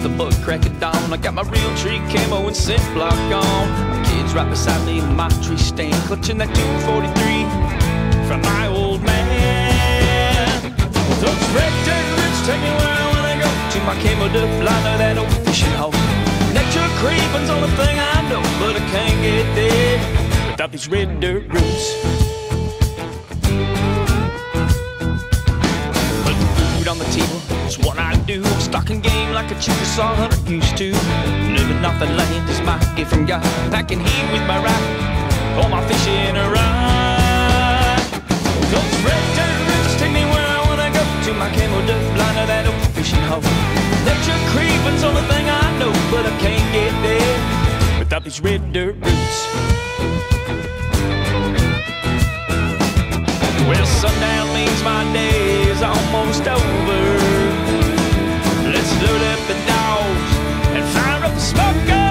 The bug crack of dawn, I got my real tree camo and scent block on. My kids right beside me in my tree stand, clutching that 243 from my old man. Those red dirt roots take me where I wanna go, to my camo duck liner, that old fishing hole. Nature creeping's the only thing I know, but I can't get there without these red dirt roots. Put food on the table, it's what I do. I'm stalking game like a Chickasaw hunter used to. Living off the land is my gift from God. Packing heat with my rifle, all my fish in a ride. Those red dirt roots take me where I wanna go, to my camo duck liner, that old fishing hole. Nature creeping's the only thing I know, but I can't get there without these red dirt roots. Well, sundown means my day is almost over. Let's load up the dogs and fire up the smoker.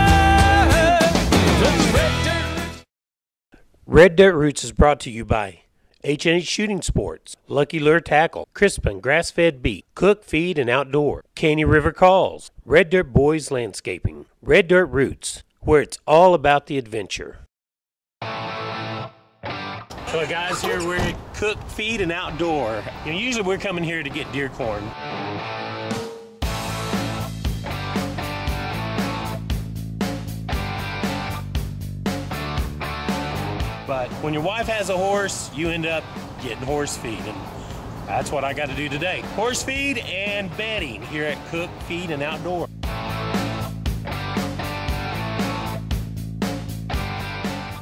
Red Dirt Roots is brought to you by H&H Shooting Sports, Lucky Lure Tackle, Crispin Grass-Fed Beef, Cook, Feed, and Outdoor, Caney River Calls, Red Dirt Boys Landscaping, Red Dirt Roots, where it's all about the adventure. So guys, here we're at Cook, Feed, and Outdoor. You know, usually we're coming here to get deer corn. But when your wife has a horse, you end up getting horse feed, and that's what I got to do today. Horse feed and bedding here at Cook, Feed, and Outdoor.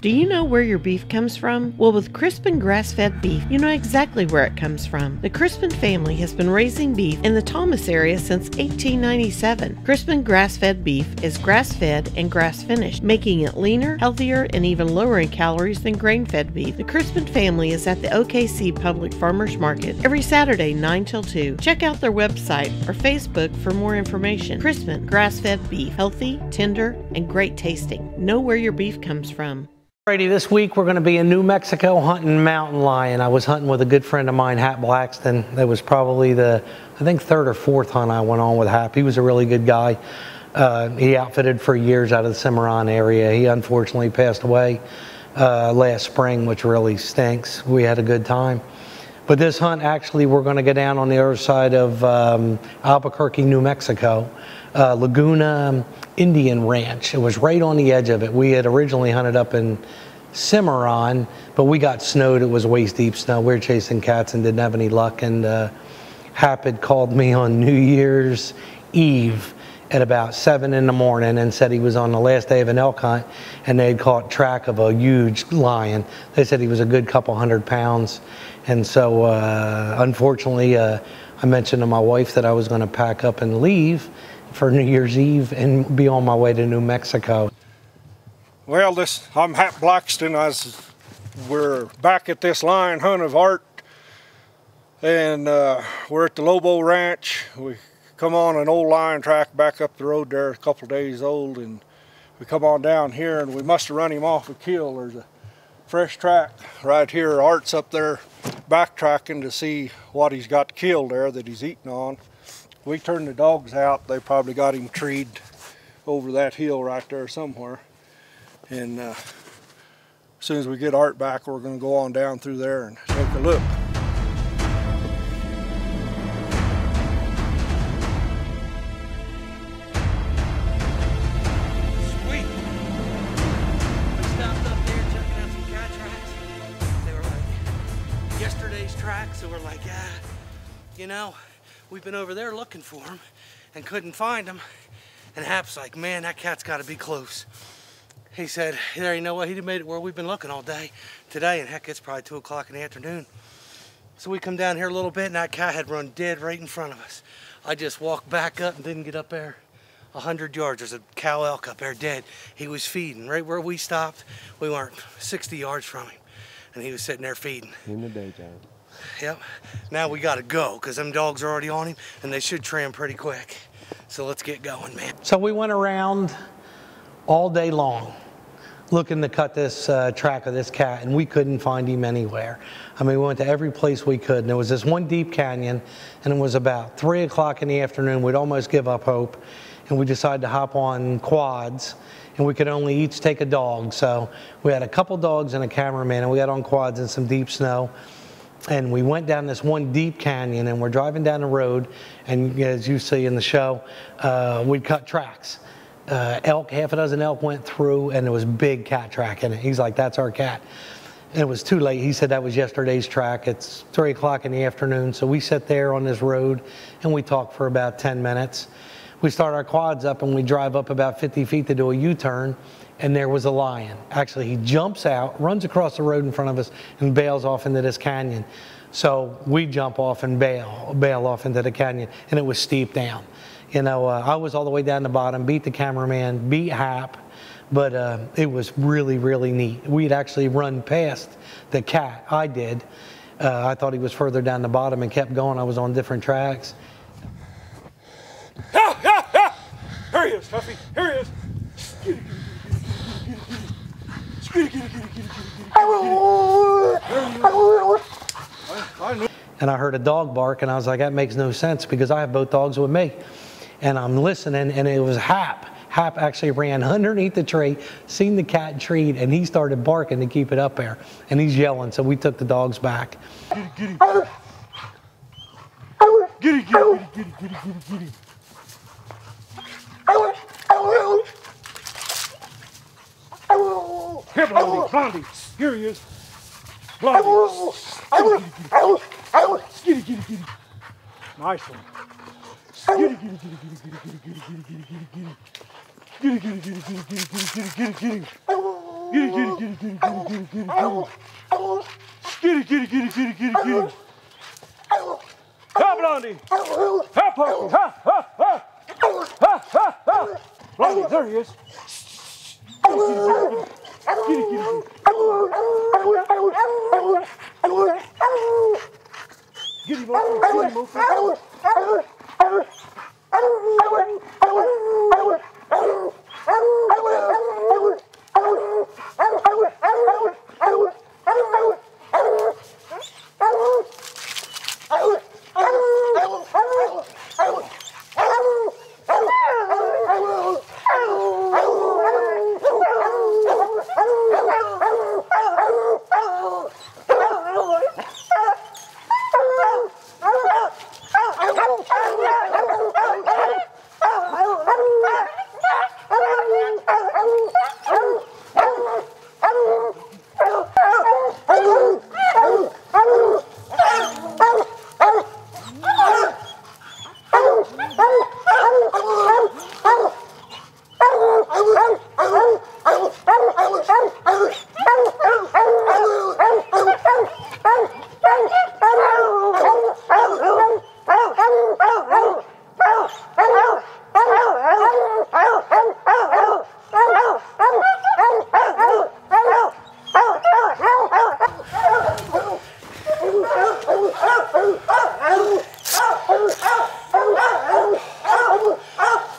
Do you know where your beef comes from? Well, with Crispin Grass-Fed Beef, you know exactly where it comes from. The Crispin family has been raising beef in the Thomas area since 1897. Crispin Grass-Fed Beef is grass-fed and grass-finished, making it leaner, healthier, and even lower in calories than grain-fed beef. The Crispin family is at the OKC Public Farmers Market every Saturday 9 till 2. Check out their website or Facebook for more information. Crispin Grass-Fed Beef, healthy, tender, and great tasting. Know where your beef comes from. Alrighty, this week we're going to be in New Mexico hunting mountain lion. I was hunting with a good friend of mine, Hap Blackston. That was probably the, I think, third or fourth hunt I went on with Hap. He was a really good guy. He outfitted for years out of the Cimarron area. He unfortunately passed away last spring, which really stinks. We had a good time. But this hunt, actually, we're going to go down on the other side of Albuquerque, New Mexico. Laguna Indian Ranch. It was right on the edge of it. We had originally hunted up in Cimarron, but we got snowed. It was waist deep snow. We were chasing cats and didn't have any luck. And Hap had called me on New Year's Eve at about 7 in the morning and said he was on the last day of an elk hunt and they had caught track of a huge lion. They said he was a good couple 100 pounds. And so unfortunately, I mentioned to my wife that I was going to pack up and leave for New Year's Eve and be on my way to New Mexico. Well, I'm Hap Blackston. We're back at this lion hunt of art, and we're at the Lobo Ranch. We come on an old lion track back up the road there, a couple days old, and we come on down here and we must have run him off a kill. There's a fresh track right here. Art's up there backtracking to see what he's got killed there that he's eating on. We turned the dogs out. They probably got him treed over that hill right there somewhere. And as soon as we get Art back, we're going to go on down through there and take a look. Sweet. We stopped up there checking out some cat tracks. They were like yesterday's tracks, so we're like, yeah, you know, we've been over there looking for him and couldn't find him. And Hap's like, man, that cat's got to be close. He said, there, you know what, he made it where we've been looking all day today, and heck, it's probably 2 o'clock in the afternoon. So we come down here a little bit, and that cat had run dead right in front of us. I just walked back up and didn't get up there 100 yards. There's a cow elk up there dead. He was feeding right where we stopped. We weren't 60 yards from him, and he was sitting there feeding. In the daytime. Yep. Now we got to go because them dogs are already on him, and they should trim pretty quick. So let's get going, man. So we went around all day long looking to cut this track of this cat, and we couldn't find him anywhere. I mean, we went to every place we could, and there was this one deep canyon, and it was about 3 o'clock in the afternoon. We'd almost give up hope, and we decided to hop on quads, and we could only each take a dog. So we had a couple dogs and a cameraman, and we got on quads in some deep snow. And we went down this one deep canyon, and we're driving down the road, and as you see in the show, we'd cut tracks. Elk, half a dozen elk went through, and there was a big cat track in it. He's like, that's our cat. And it was too late. He said that was yesterday's track. It's 3 o'clock in the afternoon. So we sat there on this road, and we talked for about 10 minutes. We start our quads up, and we drive up about 50 feet to do a U-turn, and there was a lion. Actually, he jumps out, runs across the road in front of us, and bails off into this canyon. So we jump off and bail off into the canyon, and it was steep down. You know, I was all the way down the bottom, beat the cameraman, beat Hap, but it was really, really neat. We'd actually run past the cat. I did. I thought he was further down the bottom and kept going. I was on different tracks. Ah, ah, ah. Here he is, Tuffy. Here he is. And I heard a dog bark, and I was like, that makes no sense because I have both dogs with me. And I'm listening, and it was Hap. Hap actually ran underneath the tree, seen the cat treed, and he started barking to keep it up there. And he's yelling, so we took the dogs back. Giddy, giddy. Giddy, giddy, giddy, giddy, giddy, giddy, giddy. Here, Baldy, Baldy. Here he is. Baldy. Giddy, giddy, giddy. Nice one. Giddy, giddy, giddy, giddy, giddy, giddy, giddy, giddy, giddy, giddy. Giddy, giddy, giddy, giddy, giddy, giddy, giddy, giddy, giddy. Giddy, giddy, giddy, giddy, giddy, giddy, giddy, giddy. Giddy, giddy, giddy, giddy, giddy, giddy. Ha, Blondie! Ha, Puffy! Ha, ha, ha! Ha, ha, ha! Blondie, there he is. Giddy, giddy, giddy. Giddy, Mopey,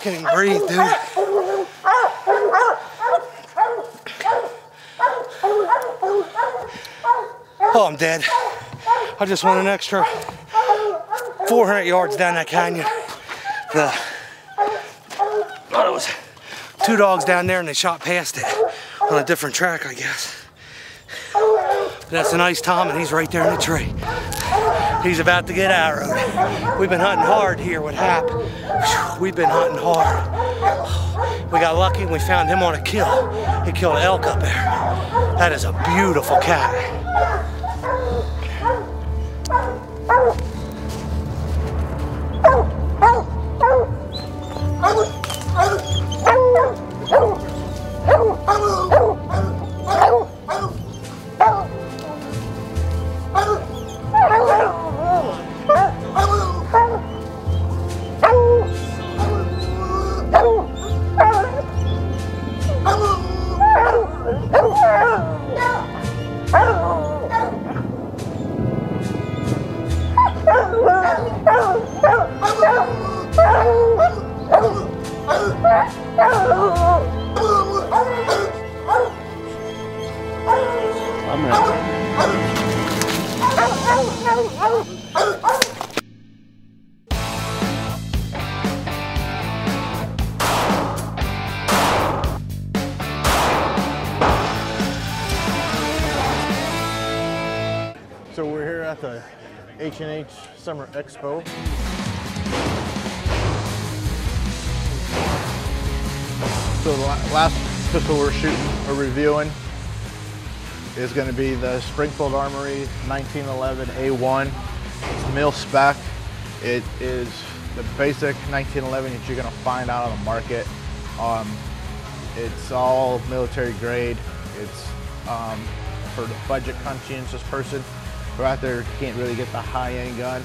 Can't even breathe, dude. Oh, I'm dead. I just went an extra 400 yards down that canyon. There was 2 dogs down there, and they shot past it on a different track, I guess. That's a nice Tom, and he's right there in the tree. He's about to get arrowed. We've been hunting hard here with Hap. We've been hunting hard. We got lucky and we found him on a kill. He killed an elk up there. That is a beautiful cat. I'm ready. So we're here at the H&H Summer Expo. So the last pistol we're shooting or reviewing is going to be the Springfield Armory 1911 A1. It's mil spec. It is the basic 1911 that you're going to find out on the market. It's all military grade. It's for the budget conscientious person who out there can't really get the high-end gun,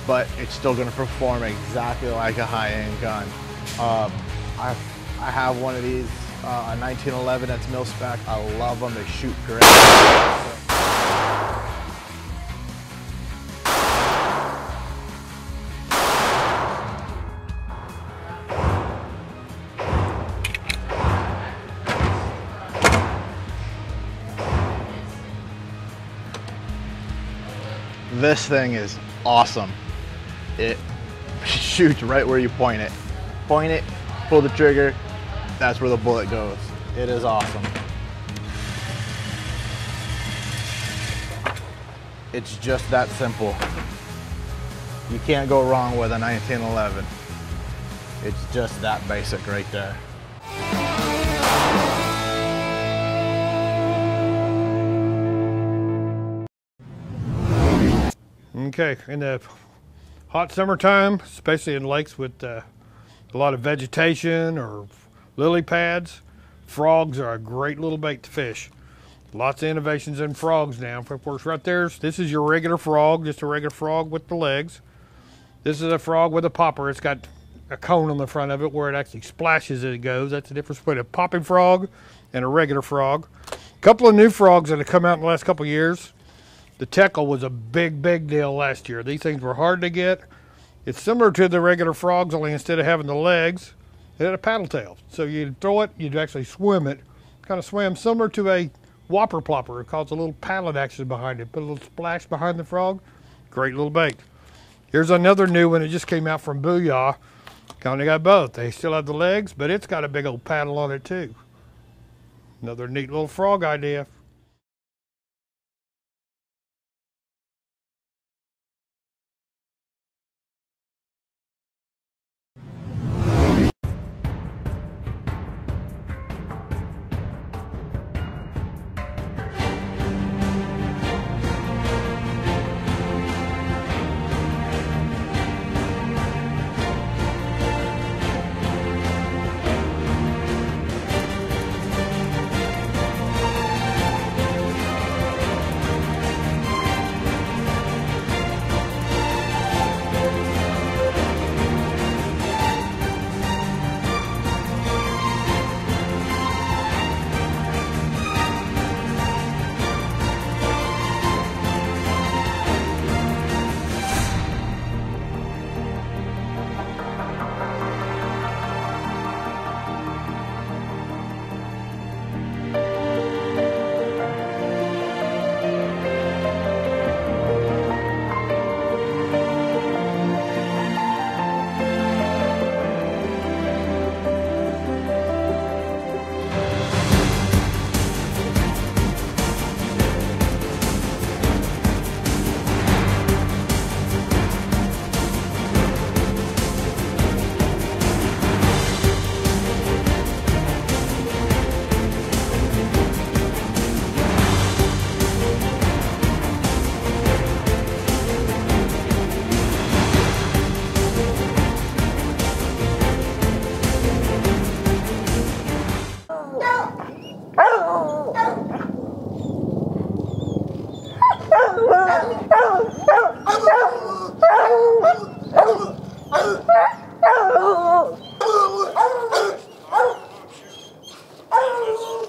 but it's still going to perform exactly like a high-end gun. I have one of these, a 1911 that's mil spec. I love them. They shoot great. This thing is awesome. It shoots right where you point it. Point it, pull the trigger, that's where the bullet goes. It is awesome. It's just that simple. You can't go wrong with a 1911. It's just that basic right there. Okay, in the hot summertime, especially in lakes with a lot of vegetation or lily pads, frogs are a great little bait to fish. Lots of innovations in frogs now. Of course, right there, this is your regular frog, just a regular frog with the legs. This is a frog with a popper. It's got a cone on the front of it where it actually splashes as it goes. That's the difference between a popping frog and a regular frog. A couple of new frogs that have come out in the last couple of years. The Teckle was a big deal last year. These things were hard to get. It's similar to the regular frogs, only instead of having the legs, it had a paddle tail. So you'd throw it, you'd actually swim it. Kind of swam similar to a whopper plopper. It caused a little paddling action behind it. Put a little splash behind the frog. Great little bait. Here's another new one that just came out from Booyah. Kind of got both. They still have the legs, but it's got a big old paddle on it too. Another neat little frog idea.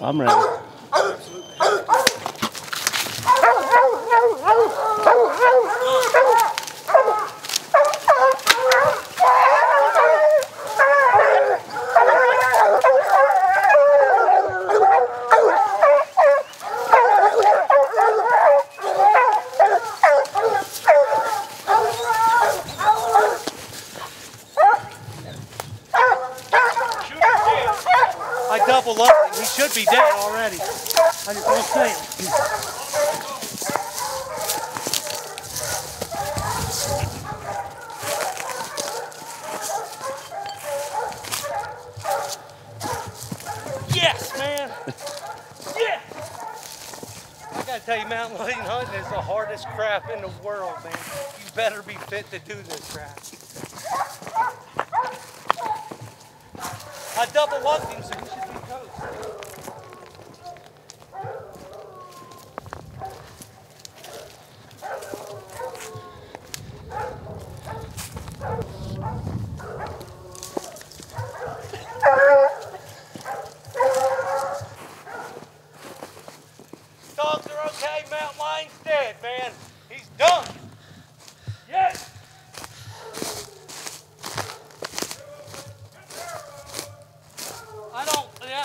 I'm ready. double lumped him. He should be dead already. I just don't say it. Yes, man. Yeah. I gotta tell you, mountain lion hunting is the hardest crap in the world, man. You better be fit to do this crap. I double lumped him, so he should be toast. Dogs are okay, mountain lion's dead, man. He's done. Yes!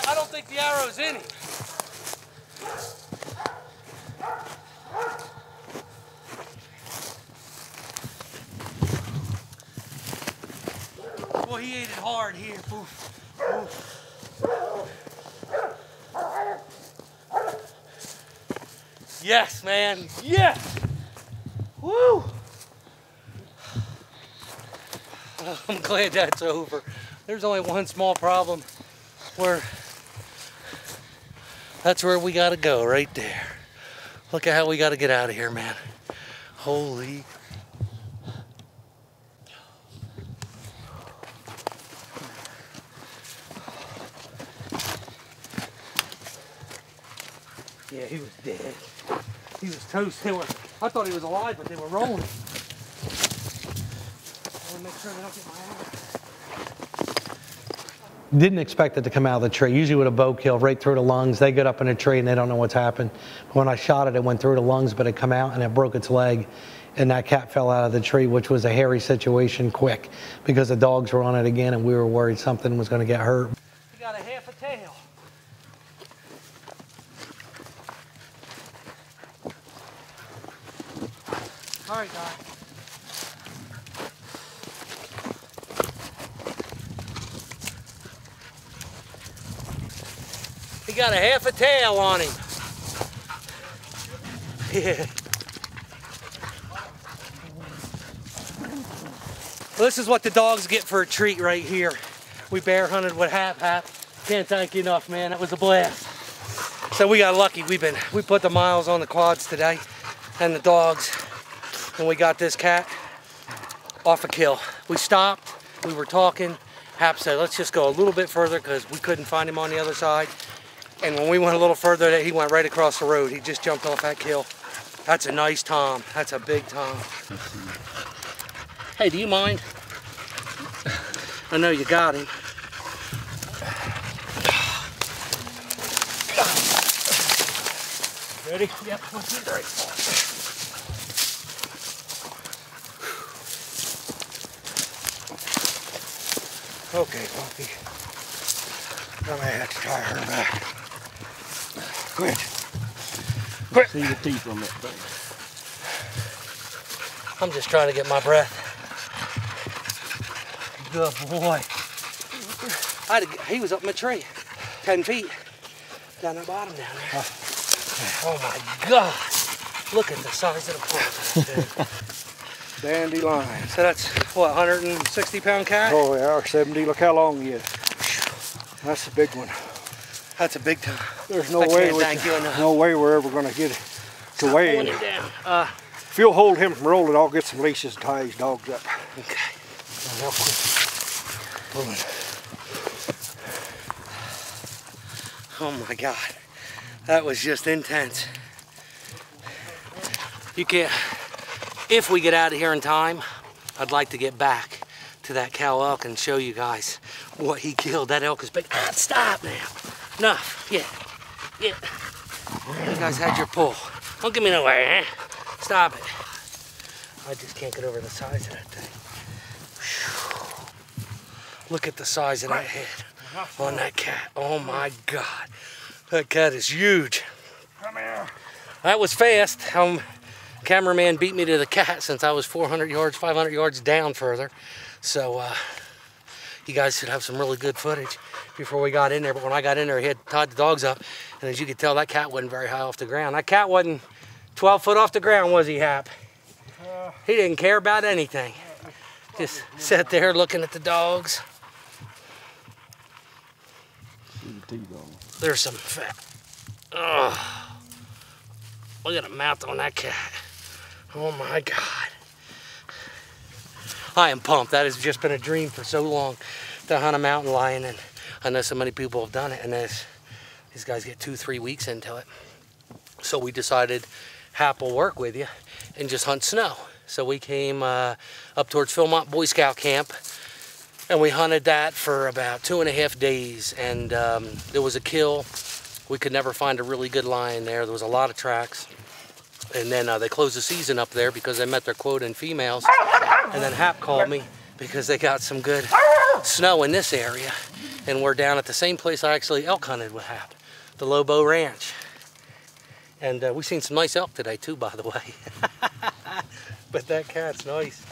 I don't think the arrow's in him. Well, he ate it hard here. Oof. Oof. Yes, man. Yes. Woo. I'm glad that's over. There's only one small problem where that's where we gotta go, right there. Look at how we gotta get out of here, man. Holy. Yeah, he was dead. He was toast. I thought he was alive, but they were rolling. I want to make sure they don't get my arrow. Didn't expect it to come out of the tree. Usually with a bow kill, right through the lungs. They get up in a tree and they don't know what's happened. When I shot it, it went through the lungs, but it come out and it broke its leg. And that cat fell out of the tree, which was a hairy situation quick because the dogs were on it again and we were worried something was going to get hurt. He got a half a tail. All right, guys. He got a half a tail on him. Yeah. Well, this is what the dogs get for a treat right here. We bear hunted with Hap. Can't thank you enough, man. That was a blast. So we got lucky. We put the miles on the quads today and the dogs. And we got this cat off a kill. We stopped, we were talking. Hap said, let's just go a little bit further because we couldn't find him on the other side. And when we went a little further, he went right across the road. He just jumped off that kill. That's a nice tom. That's a big tom. Hey, do you mind? I know you got him. Ready? Yep, 1, 2, 3. Okay, Bumpy. I may have to tie her back. Quit. Quit. See the teeth on that thing. I'm just trying to get my breath. Good boy. He was up in a tree, 10 feet, down the bottom down there. Oh my God. Look at the size of the plant. Dandelion. So that's, what, 160-pound cat? Oh yeah, or 70. Look how long he is. That's a big one. That's a big time. There's no way we're ever going to get it to weigh him. If you'll hold him and roll it, I'll get some leashes and tie these dogs up. Okay. Oh my God. That was just intense. You can't. If we get out of here in time, I'd like to get back to that cow elk and show you guys what he killed. That elk is big. Ah, stop now. Enough. Yeah. Yeah. You guys had your pull. Don't give me no way, eh? Stop it. I just can't get over the size of that thing. Whew. Look at the size of that head on that cat. Oh my God. That cat is huge. Come here. That was fast. Cameraman beat me to the cat since I was 400 yards, 500 yards down further. So, you guys should have some really good footage before we got in there. But when I got in there, he had tied the dogs up. And as you could tell, that cat wasn't very high off the ground. That cat wasn't 12 foot off the ground, was he, Hap? He didn't care about anything. Just sat there looking at the dogs. There's some fat. Oh, look at the mouth on that cat. Oh my God. I am pumped. That has just been a dream for so long to hunt a mountain lion, and I know so many people have done it, and these guys get 2-3 weeks into it. So we decided Hap will work with you and just hunt snow. So we came up towards Philmont Boy Scout Camp, and we hunted that for about 2.5 days, and there was a kill. We could never find a really good lion there. There was a lot of tracks. And then they closed the season up there because they met their quota in females. And then Hap called me because they got some good snow in this area. And we're down at the same place I actually elk hunted with Hap, the Lobo Ranch. And we've seen some nice elk today too, by the way. But that cat's nice.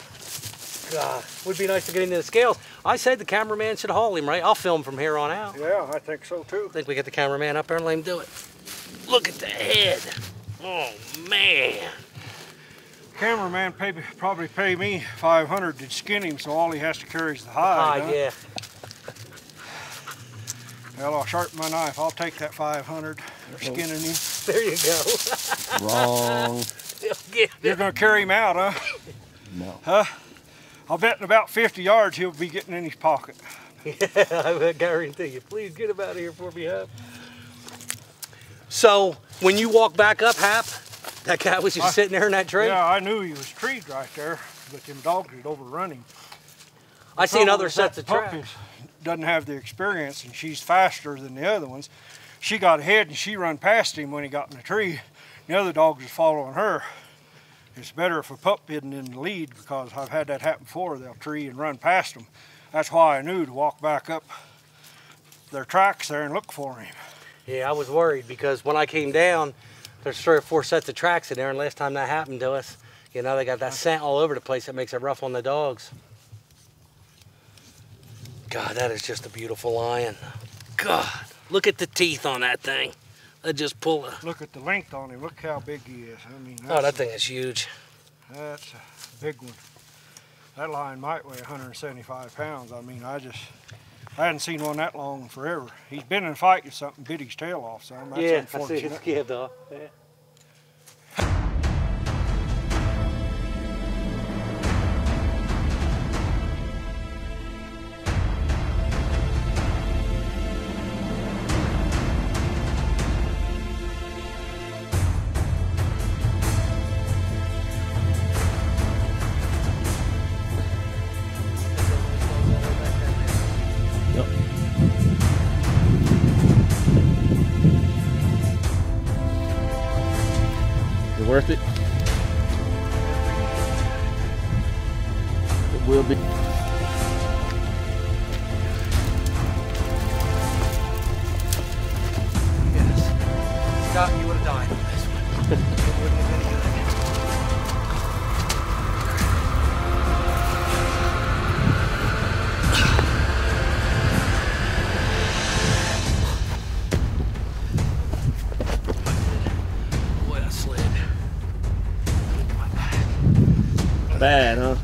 God, would be nice to get into the scales. I said the cameraman should haul him, right? I'll film from here on out. Yeah, I think so too. I think we get the cameraman up there and let him do it. Look at the head. Oh, man. Cameraman probably pay me $500 to skin him, so all he has to carry is the hide. Huh? Yeah. Well, I'll sharpen my knife. I'll take that $500 for skinning him. There you go. Wrong. You're going to carry him out, huh? No. Huh? I'll bet in about 50 yards he'll be getting in his pocket. Yeah, I guarantee you. Please get him out of here for me, Hap. So, when you walk back up, Hap, that cat was just sitting there in that tree? Yeah, I knew he was treed right there, but them dogs had overrun him. I seen other sets of tracks. Doesn't have the experience, and she's faster than the other ones. She got ahead and she run past him when he got in the tree. The other dogs was following her. It's better if a pup isn't in the lead, because I've had that happen before. They'll tree and run past them. That's why I knew to walk back up their tracks there and look for him. Yeah, I was worried because when I came down, there's 3 or 4 sets of tracks in there, and last time that happened to us, you know, they got that scent all over the place that makes it rough on the dogs. God, that is just a beautiful lion. God, look at the teeth on that thing. They just pull a... Look at the length on him. Look how big he is. I mean, oh, that thing is huge. That's a big one. That lion might weigh 175 pounds. I mean, I hadn't seen one that long forever. He's been in a fight with something, bit his tail off some. That's unfortunate. I see his kid though. Yeah. Worth it? It will be. Yes. Scott, you would have died on this one. It wouldn't have been good. Boy, I slid. Bad, huh?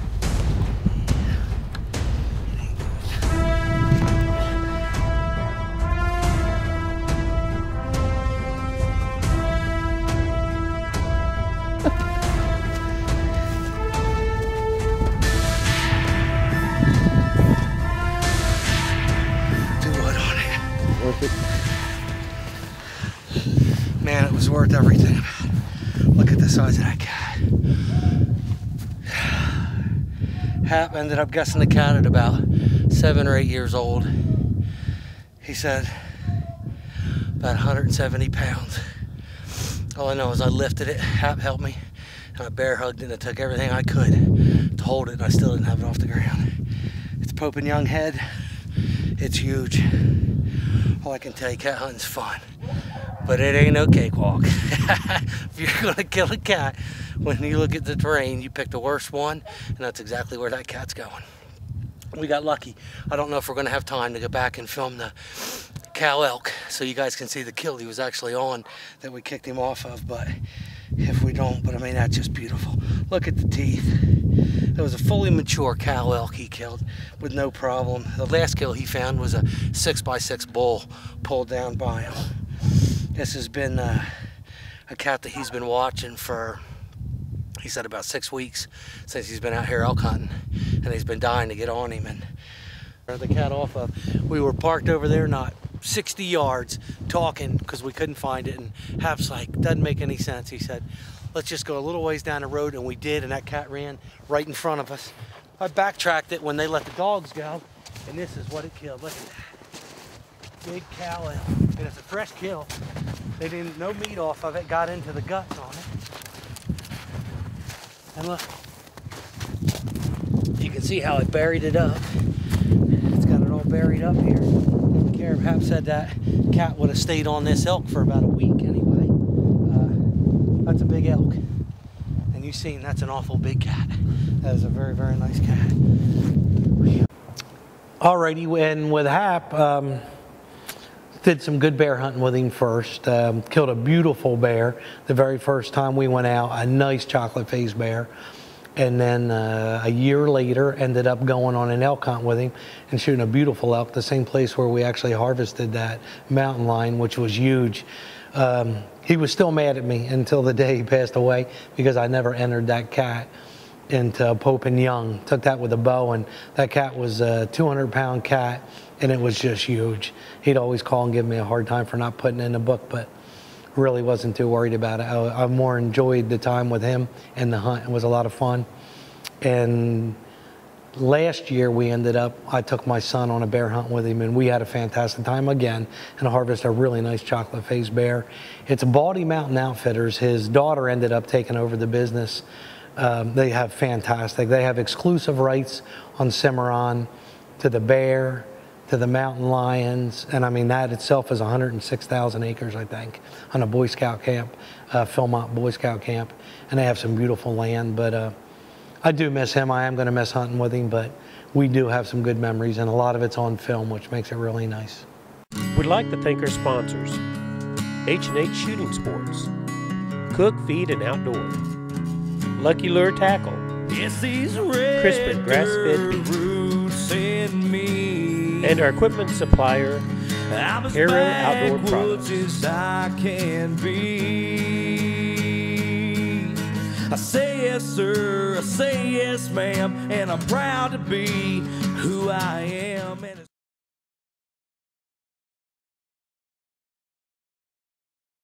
Do what on it? Worth it? Man, it was worth everything. Look at the size of that cat. Hap ended up guessing the cat at about 7 or 8 years old. He said about 170 pounds. All I know is I lifted it, Hap helped me, and I bear hugged it, and I took everything I could to hold it, and I still didn't have it off the ground. It's Pope and Young head. It's huge. All I can tell you, cat hunting's fun, but it ain't no cakewalk. If you're gonna kill a cat, when you look at the terrain, you pick the worst one, and that's exactly where that cat's going. we got lucky. I don't know if we're going to have time to go back and film the cow elk so you guys can see the kill he was actually on that we kicked him off of, but if we don't, but I mean, that's just beautiful. Look at the teeth. It was a fully mature cow elk he killed with no problem. The last kill he found was a 6x6 bull pulled down by him. This has been a cat that he's been watching for, he said, about 6 weeks since he's been out here elk hunting, and he's been dying to get on him and the cat off of. We were parked over there not 60 yards talking because we couldn't find it, and Hap's like, doesn't make any sense. He said, let's just go a little ways down the road, and we did, and that cat ran right in front of us. I backtracked it when they let the dogs go, and this is what it killed. Look at that. Big cow elk. And it's a fresh kill. They didn't, no meat off of it, got into the guts on it. And look, you can see how it buried it up. It's got it all buried up here. Hap said that cat would have stayed on this elk for about a week anyway. That's a big elk. And you've seen that's an awful big cat. That is a very, very nice cat. Alrighty, and with Hap, did some good bear hunting with him first. Killed a beautiful bear the very first time we went out, a nice chocolate face bear. And then a year later, ended up going on an elk hunt with him and shooting a beautiful elk, the same place where we actually harvested that mountain lion, which was huge. He was still mad at me until the day he passed away because I never entered that cat into Pope and Young. Took that with a bow, and that cat was a 200-pound cat, and it was just huge. He'd always call and give me a hard time for not putting it in the book, but really wasn't too worried about it. I more enjoyed the time with him and the hunt. It was a lot of fun. And last year I took my son on a bear hunt with him, and we had a fantastic time again and harvested a really nice chocolate face bear. It's Baldy Mountain Outfitters. His daughter ended up taking over the business. They have exclusive rights on Cimarron to the bear, to the mountain lions, and I mean that itself is 106,000 acres, I think, on a Boy Scout camp, Philmont Boy Scout camp, and they have some beautiful land. But I do miss him. I am going to miss hunting with him, but we do have some good memories, and a lot of it's on film, which makes it really nice. We'd like to thank our sponsors: H&H Shooting Sports, Cook, Feed, and Outdoor, Lucky Lure Tackle, Crispin Grass-Fed Beef, and our equipment supplier, Hero Outdoor Products. I can be. I say yes, sir. I say yes, ma'am. And I'm proud to be who I am.